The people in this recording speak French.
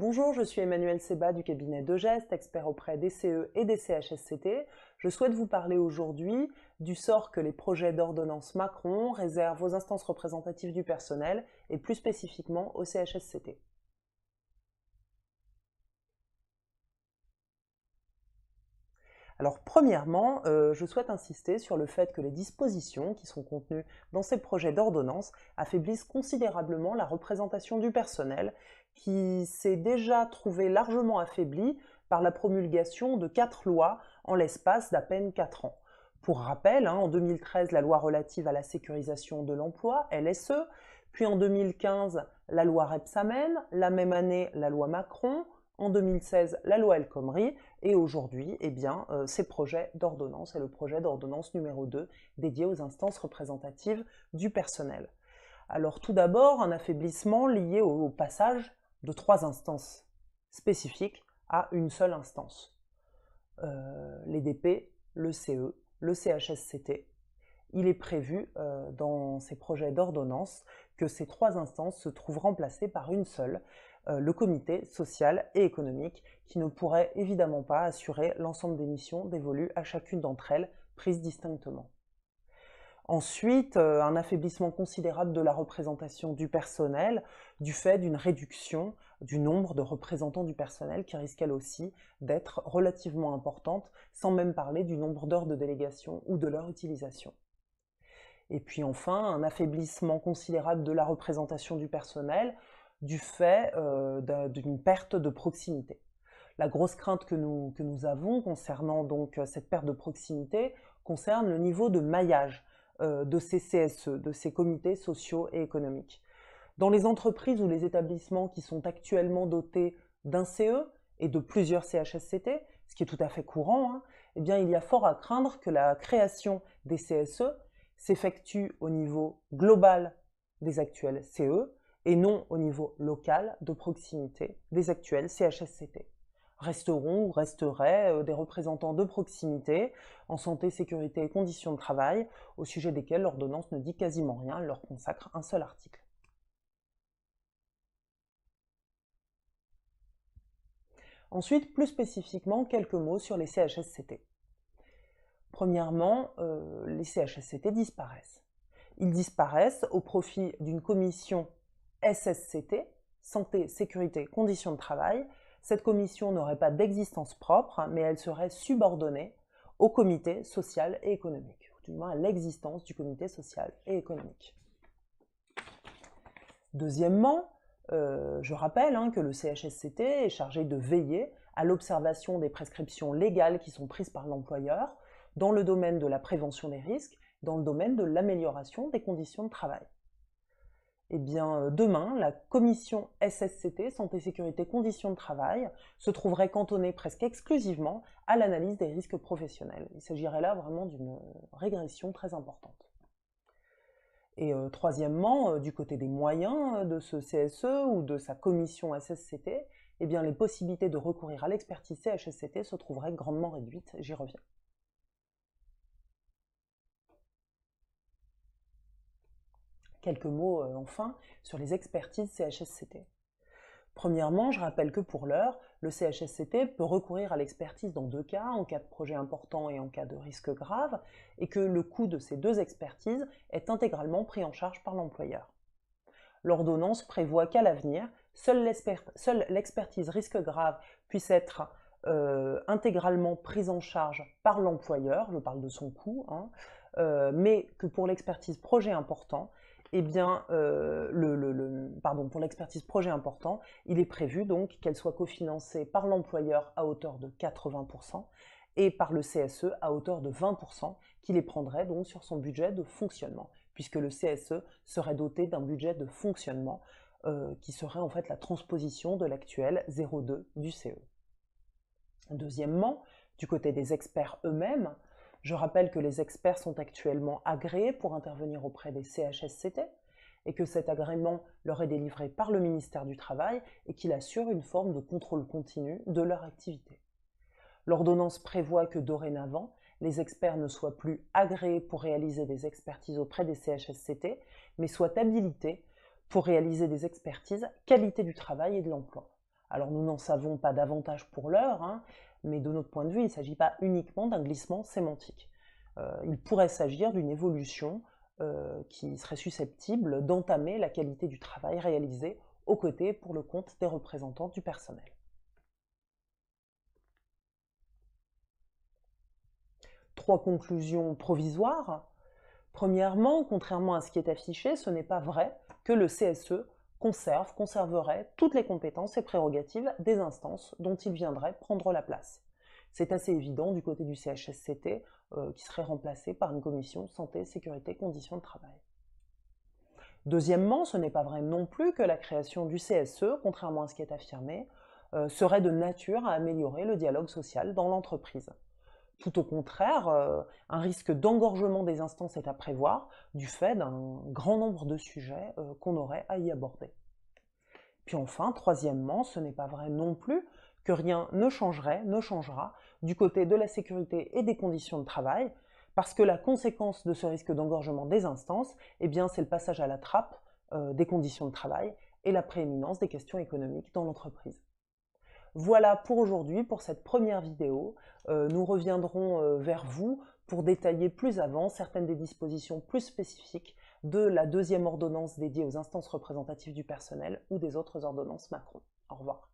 Bonjour, je suis Emmanuelle Seba du cabinet de Geste, expert auprès des CE et des CHSCT. Je souhaite vous parler aujourd'hui du sort que les projets d'ordonnance Macron réservent aux instances représentatives du personnel et plus spécifiquement aux CHSCT. Alors premièrement, je souhaite insister sur le fait que les dispositions qui sont contenues dans ces projets d'ordonnance affaiblissent considérablement la représentation du personnel qui s'est déjà trouvé largement affaiblie par la promulgation de 4 lois en l'espace d'à peine 4 ans. Pour rappel, en 2013, la loi relative à la sécurisation de l'emploi, LSE, puis en 2015, la loi Rebsamen, la même année, la loi Macron, en 2016, la loi El Khomri, et aujourd'hui, ces projets d'ordonnance et le projet d'ordonnance numéro 2 dédié aux instances représentatives du personnel. Alors tout d'abord, un affaiblissement lié au passage de 3 instances spécifiques à une seule instance. Les DP, le CE, le CHSCT. Il est prévu dans ces projets d'ordonnance que ces 3 instances se trouvent remplacées par une seule, le comité social et économique, qui ne pourrait évidemment pas assurer l'ensemble des missions dévolues à chacune d'entre elles, prises distinctement. Ensuite, un affaiblissement considérable de la représentation du personnel, du fait d'une réduction du nombre de représentants du personnel qui risque elle aussi d'être relativement importante, sans même parler du nombre d'heures de délégation ou de leur utilisation. Et puis enfin, un affaiblissement considérable de la représentation du personnel du fait d'une perte de proximité. La grosse crainte que nous avons concernant donc cette perte de proximité concerne le niveau de maillage de ces CSE, de ces comités sociaux et économiques. Dans les entreprises ou les établissements qui sont actuellement dotés d'un CE et de plusieurs CHSCT, ce qui est tout à fait courant, il y a fort à craindre que la création des CSE s'effectue au niveau global des actuels CE et non au niveau local de proximité des actuels CHSCT. Resteront ou resteraient des représentants de proximité en santé, sécurité et conditions de travail, au sujet desquels l'ordonnance ne dit quasiment rien, elle leur consacre un seul article. Ensuite, plus spécifiquement, quelques mots sur les CHSCT. Premièrement, les CHSCT disparaissent. Ils disparaissent au profit d'une commission SSCT, Santé, Sécurité, Conditions de Travail. Cette commission n'aurait pas d'existence propre, mais elle serait subordonnée au comité social et économique, ou du moins à l'existence du comité social et économique. Deuxièmement, je rappelle que le CHSCT est chargé de veiller à l'observation des prescriptions légales qui sont prises par l'employeur dans le domaine de la prévention des risques, dans le domaine de l'amélioration des conditions de travail. Eh bien, demain, la commission SSCT, Santé, Sécurité, Conditions de Travail, se trouverait cantonnée presque exclusivement à l'analyse des risques professionnels. Il s'agirait là vraiment d'une régression très importante. Et troisièmement, du côté des moyens de ce CSE ou de sa commission SSCT, eh bien, les possibilités de recourir à l'expertise CHSCT se trouveraient grandement réduites, j'y reviens. Quelques mots enfin sur les expertises CHSCT. Premièrement, je rappelle que pour l'heure, le CHSCT peut recourir à l'expertise dans 2 cas, en cas de projet important et en cas de risque grave, et que le coût de ces 2 expertises est intégralement pris en charge par l'employeur. L'ordonnance prévoit qu'à l'avenir, seule l'expertise risque grave puisse être intégralement prise en charge par l'employeur, je parle de son coût, mais que pour l'expertise projet important, pour l'expertise projet important, il est prévu donc qu'elle soit cofinancée par l'employeur à hauteur de 80% et par le CSE à hauteur de 20%, qui les prendrait donc sur son budget de fonctionnement, puisque le CSE serait doté d'un budget de fonctionnement qui serait en fait la transposition de l'actuel 0,2 du CE. Deuxièmement, du côté des experts eux-mêmes, je rappelle que les experts sont actuellement agréés pour intervenir auprès des CHSCT et que cet agrément leur est délivré par le ministère du Travail et qu'il assure une forme de contrôle continu de leur activité. L'ordonnance prévoit que dorénavant, les experts ne soient plus agréés pour réaliser des expertises auprès des CHSCT, mais soient habilités pour réaliser des expertises qualité du travail et de l'emploi. Alors nous n'en savons pas davantage pour l'heure, hein, mais de notre point de vue, il ne s'agit pas uniquement d'un glissement sémantique. Il pourrait s'agir d'une évolution qui serait susceptible d'entamer la qualité du travail réalisé aux côtés pour le compte des représentants du personnel. Trois conclusions provisoires. Premièrement, contrairement à ce qui est affiché, ce n'est pas vrai que le CSE conserverait toutes les compétences et prérogatives des instances dont il viendrait prendre la place. C'est assez évident du côté du CHSCT, qui serait remplacé par une commission santé, sécurité, conditions de travail. Deuxièmement, ce n'est pas vrai non plus que la création du CSE, contrairement à ce qui est affirmé, serait de nature à améliorer le dialogue social dans l'entreprise. Tout au contraire, un risque d'engorgement des instances est à prévoir du fait d'un grand nombre de sujets qu'on aurait à y aborder. Puis enfin, troisièmement, ce n'est pas vrai non plus que rien ne changera du côté de la sécurité et des conditions de travail, parce que la conséquence de ce risque d'engorgement des instances, eh bien, c'est le passage à la trappe des conditions de travail et la prééminence des questions économiques dans l'entreprise. Voilà pour aujourd'hui, pour cette première vidéo. Nous reviendrons vers vous pour détailler plus avant certaines des dispositions plus spécifiques de la deuxième ordonnance dédiée aux instances représentatives du personnel ou des autres ordonnances Macron. Au revoir.